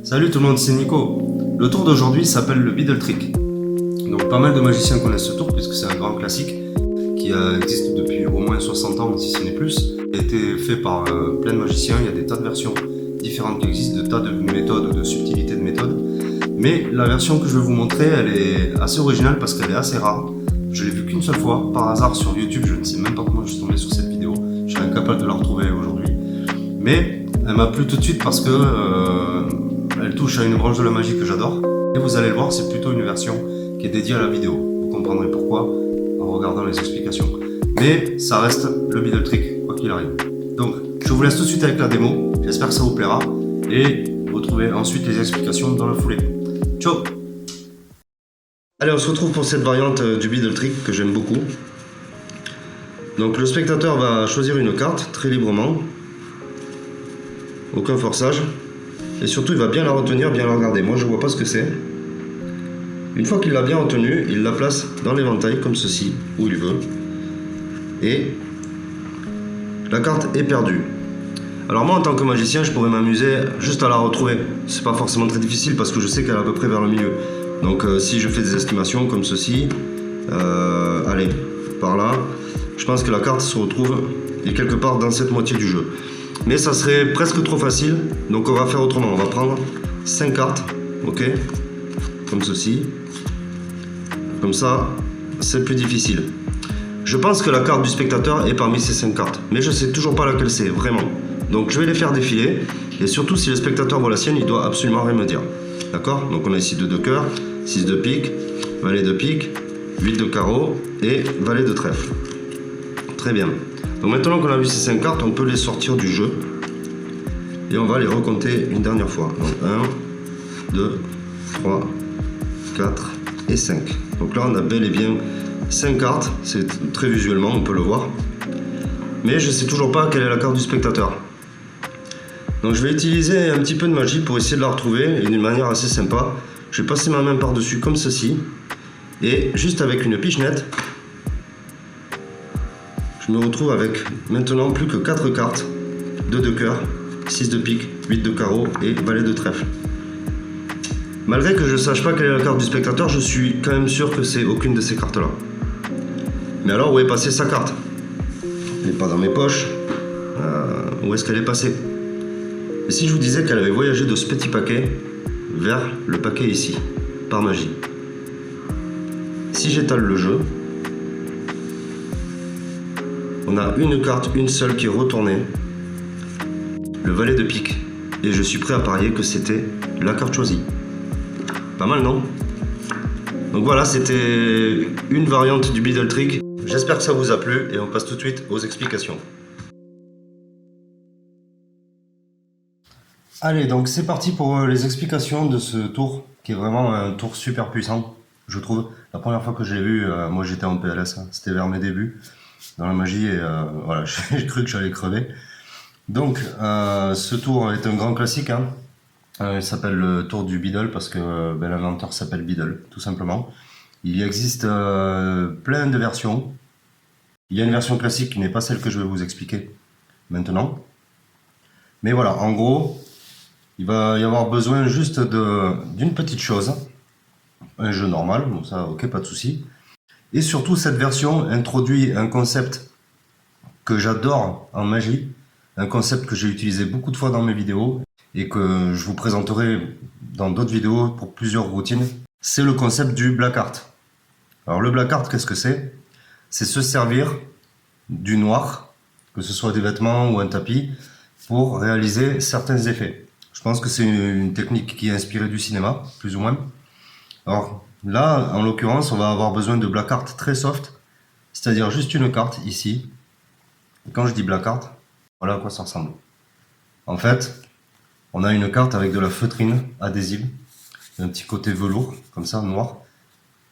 Salut tout le monde, c'est Nico. Le tour d'aujourd'hui s'appelle le Beadle Trick. Donc pas mal de magiciens connaissent ce tour puisque c'est un grand classique qui existe depuis au moins 60 ans, si ce n'est plus. Il a été fait par plein de magiciens, il y a des tas de versions différentes qui existent, des tas de méthodes, de subtilités de méthodes. Mais la version que je vais vous montrer, elle est assez originale parce qu'elle est assez rare. Je l'ai vue qu'une seule fois, par hasard sur YouTube, je ne sais même pas comment je suis tombé sur cette vidéo. Je suis incapable de la retrouver aujourd'hui. Mais elle m'a plu tout de suite parce que elle touche à une branche de la magie que j'adore. Et vous allez le voir, c'est plutôt une version qui est dédiée à la vidéo. Vous comprendrez pourquoi en regardant les explications. Mais ça reste le Beadle Trick, quoi qu'il arrive. Donc, je vous laisse tout de suite avec la démo. J'espère que ça vous plaira. Et retrouvez ensuite les explications dans la foulée. Ciao! Allez, on se retrouve pour cette variante du Beadle Trick que j'aime beaucoup. Donc, le spectateur va choisir une carte très librement. Aucun forçage. Et surtout, il va bien la retenir, bien la regarder. Moi, je vois pas ce que c'est. Une fois qu'il l'a bien retenue, il la place dans l'éventail, comme ceci, où il veut. Et la carte est perdue. Alors moi, en tant que magicien, je pourrais m'amuser juste à la retrouver. C'est pas forcément très difficile parce que je sais qu'elle est à peu près vers le milieu. Donc si je fais des estimations comme ceci, allez, par là, je pense que la carte se retrouve et quelque part dans cette moitié du jeu. Mais ça serait presque trop facile, donc on va faire autrement. On va prendre 5 cartes, ok, comme ceci. Comme ça, c'est plus difficile. Je pense que la carte du spectateur est parmi ces 5 cartes, mais je sais toujours pas laquelle c'est, vraiment. Donc je vais les faire défiler, et surtout si le spectateur voit la sienne, il doit absolument rien me dire. D'accord? Donc on a ici 2 de cœur, 6 de pique, valet de pique, 8 de carreau et valet de trèfle. Très bien. Donc maintenant qu'on a vu ces 5 cartes, on peut les sortir du jeu. Et on va les recompter une dernière fois. Donc 1, 2, 3, 4 et 5. Donc là on a bel et bien 5 cartes. C'est très visuellement, on peut le voir. Mais je ne sais toujours pas quelle est la carte du spectateur. Donc je vais utiliser un petit peu de magie pour essayer de la retrouver. Et d'une manière assez sympa. Je vais passer ma main par-dessus comme ceci. Et juste avec une pichenette, je me retrouve avec maintenant plus que 4 cartes, 2 de cœur, 6 de pique, 8 de carreau et valet de trèfle. Malgré que je ne sache pas quelle est la carte du spectateur, je suis quand même sûr que c'est aucune de ces cartes-là. Mais alors, où est passée sa carte? Elle n'est pas dans mes poches. Où est-ce qu'elle est passée? Et si je vous disais qu'elle avait voyagé de ce petit paquet vers le paquet ici, par magie? Si j'étale le jeu, on a une carte, une seule qui est retournée, le valet de pique. Et je suis prêt à parier que c'était la carte choisie. Pas mal, non? Donc voilà, c'était une variante du Beadle Trick. J'espère que ça vous a plu et on passe tout de suite aux explications. Allez, donc c'est parti pour les explications de ce tour, qui est vraiment un tour super puissant, je trouve. La première fois que je l'ai vu, moi j'étais en PLS, hein. C'était vers mes débuts dans la magie et voilà, j'ai cru que j'allais crever. Donc ce tour est un grand classique, hein. Il s'appelle le tour du Beadle parce que l'inventeur s'appelle Beadle, tout simplement. Il existe plein de versions. Il y a une version classique qui n'est pas celle que je vais vous expliquer maintenant. Mais voilà, en gros, il va y avoir besoin juste d'une petite chose. Un jeu normal, donc ça, ok, pas de souci. Et surtout, cette version introduit un concept que j'adore en magie, un concept que j'ai utilisé beaucoup de fois dans mes vidéos et que je vous présenterai dans d'autres vidéos pour plusieurs routines. C'est le concept du black art. Alors le black art, qu'est-ce que c'est? C'est se servir du noir, que ce soit des vêtements ou un tapis, pour réaliser certains effets. Je pense que c'est une technique qui est inspirée du cinéma, plus ou moins. Alors là, en l'occurrence, on va avoir besoin de black art très soft, c'est-à-dire juste une carte ici. Et quand je dis black art, voilà à quoi ça ressemble. En fait, on a une carte avec de la feutrine adhésive, un petit côté velours, comme ça, noir,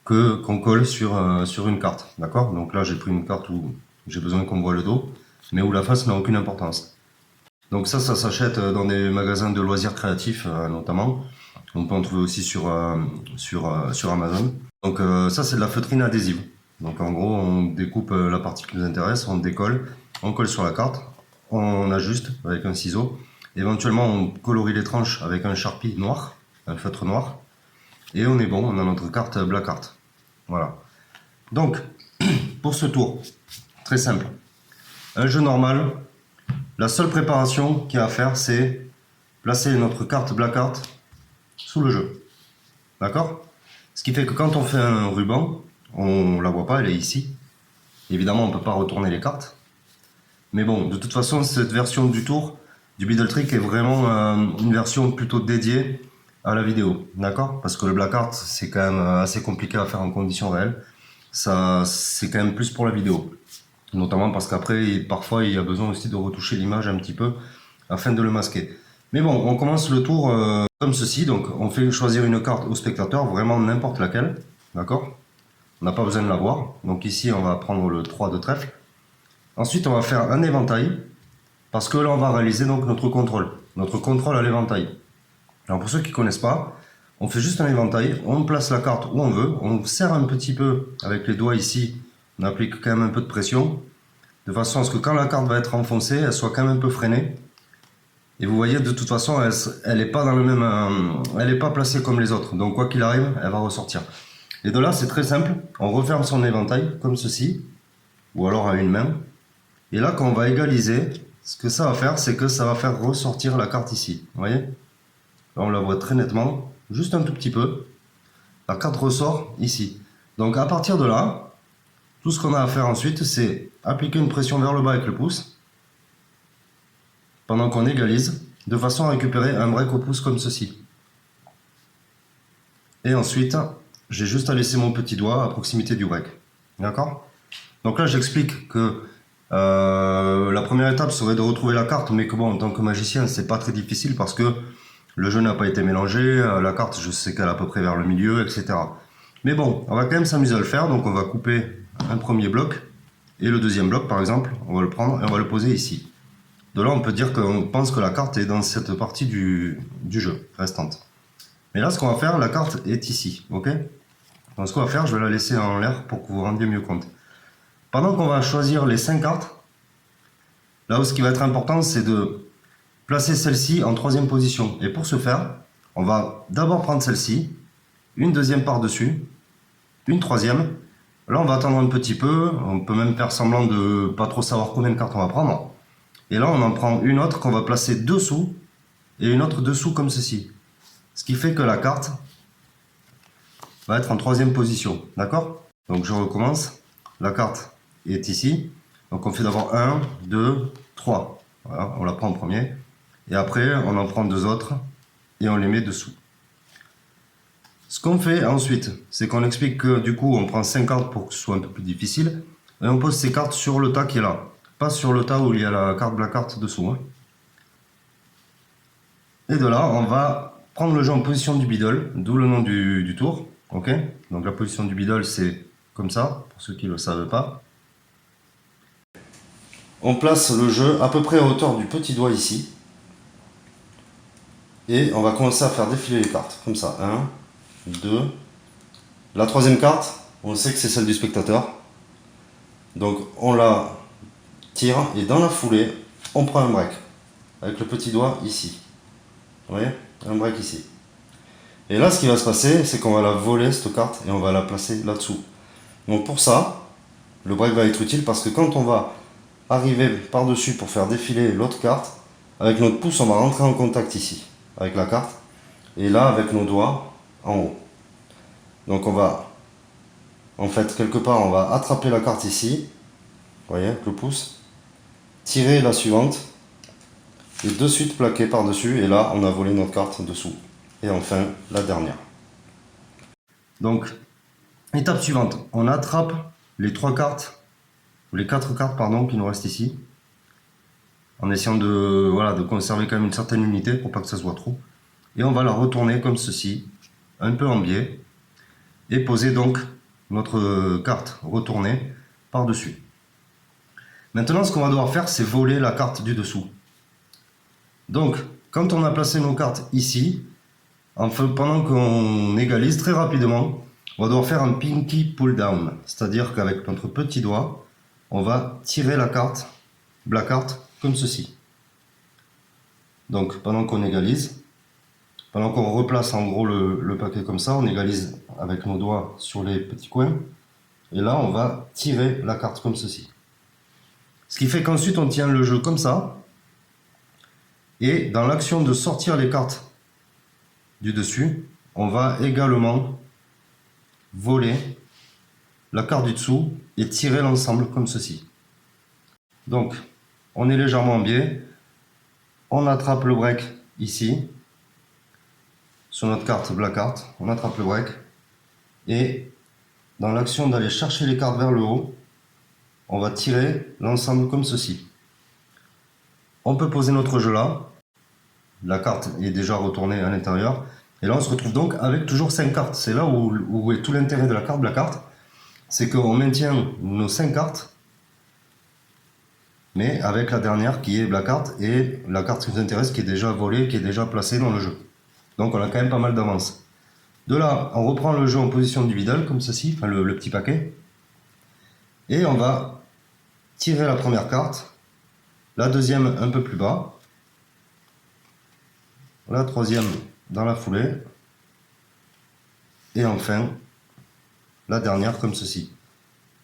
qu'on colle sur une carte, d'accord? Donc là, j'ai pris une carte où j'ai besoin qu'on voit le dos, mais où la face n'a aucune importance. Donc ça s'achète dans des magasins de loisirs créatifs, notamment. On peut en trouver aussi sur Amazon. Donc ça, c'est de la feutrine adhésive. Donc en gros, on découpe la partie qui nous intéresse, on décolle, on colle sur la carte, on ajuste avec un ciseau, Éventuellement, on colorie les tranches avec un Sharpie noir, un feutre noir. Et on est bon, on a notre carte Black Art. Voilà. Donc, pour ce tour, très simple. Un jeu normal, la seule préparation qu'il y a à faire, c'est placer notre carte Black Art sous le jeu. D'accord? Ce qui fait que quand on fait un ruban, on la voit pas, elle est ici. Évidemment, on ne peut pas retourner les cartes. Mais bon, de toute façon, cette version du tour, du Beadle Trick, est vraiment une version plutôt dédiée à la vidéo. D'accord? Parce que le Black Art, c'est quand même assez compliqué à faire en conditions réelles. Ça, c'est quand même plus pour la vidéo. Notamment parce qu'après, parfois, il y a besoin aussi de retoucher l'image un petit peu afin de le masquer. Mais bon, on commence le tour comme ceci. Donc, on fait choisir une carte au spectateur, vraiment n'importe laquelle. D'accord? On n'a pas besoin de la voir. Donc ici, on va prendre le 3 de trèfle. Ensuite, on va faire un éventail. Parce que là, on va réaliser donc notre contrôle. Notre contrôle à l'éventail. Alors pour ceux qui ne connaissent pas, on fait juste un éventail. On place la carte où on veut. On serre un petit peu avec les doigts ici. On applique quand même un peu de pression. De façon à ce que quand la carte va être enfoncée, elle soit quand même un peu freinée. Et vous voyez, de toute façon, elle n'est pas dans le même, elle n'est pas placée comme les autres. Donc quoi qu'il arrive, elle va ressortir. Et de là, c'est très simple. On referme son éventail comme ceci, ou alors à une main. Et là, quand on va égaliser, ce que ça va faire, c'est que ça va faire ressortir la carte ici. Vous voyez? Là, on la voit très nettement, juste un tout petit peu. La carte ressort ici. Donc à partir de là, tout ce qu'on a à faire ensuite, c'est appliquer une pression vers le bas avec le pouce, pendant qu'on égalise, de façon à récupérer un break au pouce comme ceci. Et ensuite, j'ai juste à laisser mon petit doigt à proximité du break. D'accord? Donc là, j'explique que la première étape serait de retrouver la carte, mais que bon, en tant que magicien, c'est pas très difficile parce que le jeu n'a pas été mélangé, la carte, je sais qu'elle est à peu près vers le milieu, etc. Mais bon, on va quand même s'amuser à le faire, donc on va couper un premier bloc, et le deuxième bloc, par exemple, on va le prendre et on va le poser ici. De là, on peut dire qu'on pense que la carte est dans cette partie du jeu restante. Mais là, ce qu'on va faire, la carte est ici, ok? Donc ce qu'on va faire, je vais la laisser en l'air pour que vous vous rendiez mieux compte. Pendant qu'on va choisir les 5 cartes, là où ce qui va être important, c'est de placer celle-ci en troisième position. Et pour ce faire, on va d'abord prendre celle-ci, une deuxième par-dessus, une troisième. Là, on va attendre un petit peu, on peut même faire semblant de pas trop savoir combien de cartes on va prendre. Et là, on en prend une autre qu'on va placer dessous et une autre dessous comme ceci. Ce qui fait que la carte va être en troisième position. D'accord? Donc je recommence. La carte est ici. Donc on fait d'abord 1, 2, 3. Voilà, on la prend en premier. Et après, on en prend deux autres et on les met dessous. Ce qu'on fait ensuite, c'est qu'on explique que du coup, on prend 5 cartes pour que ce soit un peu plus difficile. Et on pose ces cartes sur le tas qui est là. Pas sur le tas où il y a la carte Black Art dessous. Hein. Et de là, on va prendre le jeu en position du Beadle, d'où le nom du tour. Ok? Donc la position du Beadle, c'est comme ça, pour ceux qui ne le savent pas. On place le jeu à peu près à hauteur du petit doigt ici. Et on va commencer à faire défiler les cartes, comme ça. 1, 2. La troisième carte, on sait que c'est celle du spectateur. Donc on la tire et dans la foulée, on prend un break. Avec le petit doigt ici. Vous voyez? Un break ici. Et là, ce qui va se passer, c'est qu'on va la voler, cette carte, et on va la placer là-dessous. Donc pour ça, le break va être utile parce que quand on va arriver par-dessus pour faire défiler l'autre carte, avec notre pouce, on va rentrer en contact ici, avec la carte. Et là, avec nos doigts, en haut. Donc on va, en fait, quelque part, on va attraper la carte ici, vous voyez, avec le pouce, tirer la suivante, et de suite plaquer par-dessus, et là, on a volé notre carte dessous. Et enfin, la dernière. Donc, étape suivante, on attrape les 3 cartes, ou les 4 cartes, pardon, qui nous restent ici, en essayant de, voilà, de conserver quand même une certaine unité pour pas que ça se voit trop. Et on va la retourner comme ceci, un peu en biais, et poser donc notre carte retournée par-dessus. Maintenant, ce qu'on va devoir faire, c'est voler la carte du dessous. Donc, quand on a placé nos cartes ici, pendant qu'on égalise très rapidement, on va devoir faire un pinky pull down, c'est-à-dire qu'avec notre petit doigt, on va tirer la carte Black Art comme ceci. Donc pendant qu'on égalise, pendant qu'on replace en gros le paquet comme ça, on égalise avec nos doigts sur les petits coins. Et là, on va tirer la carte comme ceci. Ce qui fait qu'ensuite, on tient le jeu comme ça. Et dans l'action de sortir les cartes du dessus, on va également voler la carte du dessous et tirer l'ensemble comme ceci. Donc, on est légèrement en biais. On attrape le break ici. Sur notre carte Black Card, on attrape le break. Et dans l'action d'aller chercher les cartes vers le haut, on va tirer l'ensemble comme ceci. On peut poser notre jeu là. La carte est déjà retournée à l'intérieur. Et là, on se retrouve donc avec toujours 5 cartes. C'est là où est tout l'intérêt de la carte Black Card. C'est qu'on maintient nos 5 cartes, mais avec la dernière qui est Black Card et la carte qui nous intéresse qui est déjà volée, qui est déjà placée dans le jeu. Donc on a quand même pas mal d'avance. De là, on reprend le jeu en position individuelle, comme ceci, enfin le petit paquet. Et on va tirer la première carte, la deuxième un peu plus bas, la troisième dans la foulée, et enfin la dernière comme ceci.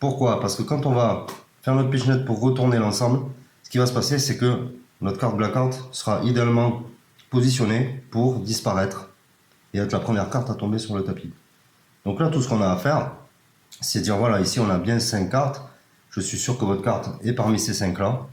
Pourquoi? Parce que quand on va faire notre pichenette pour retourner l'ensemble, ce qui va se passer, c'est que notre carte Black Card sera idéalement positionnée pour disparaître et être la première carte à tomber sur le tapis. Donc là, tout ce qu'on a à faire, c'est dire, voilà, ici on a bien 5 cartes, je suis sûr que votre carte est parmi ces 5 là,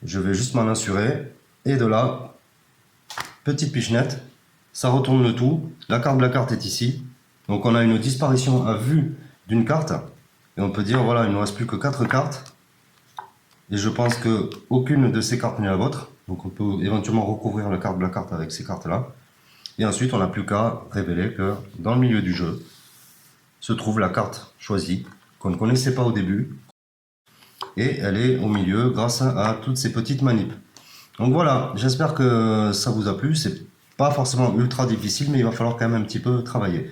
je vais juste m'en assurer, et de là, petite pichenette, ça retourne le tout, la carte Black Card est ici, donc on a une disparition à vue d'une carte, et on peut dire, voilà, il ne nous reste plus que 4 cartes, et je pense que aucune de ces cartes n'est la vôtre, donc on peut éventuellement recouvrir la carte Black Card avec ces cartes là. Et ensuite, on n'a plus qu'à révéler que dans le milieu du jeu se trouve la carte choisie, qu'on ne connaissait pas au début. Et elle est au milieu grâce à toutes ces petites manips. Donc voilà, j'espère que ça vous a plu. C'est pas forcément ultra difficile, mais il va falloir quand même un petit peu travailler.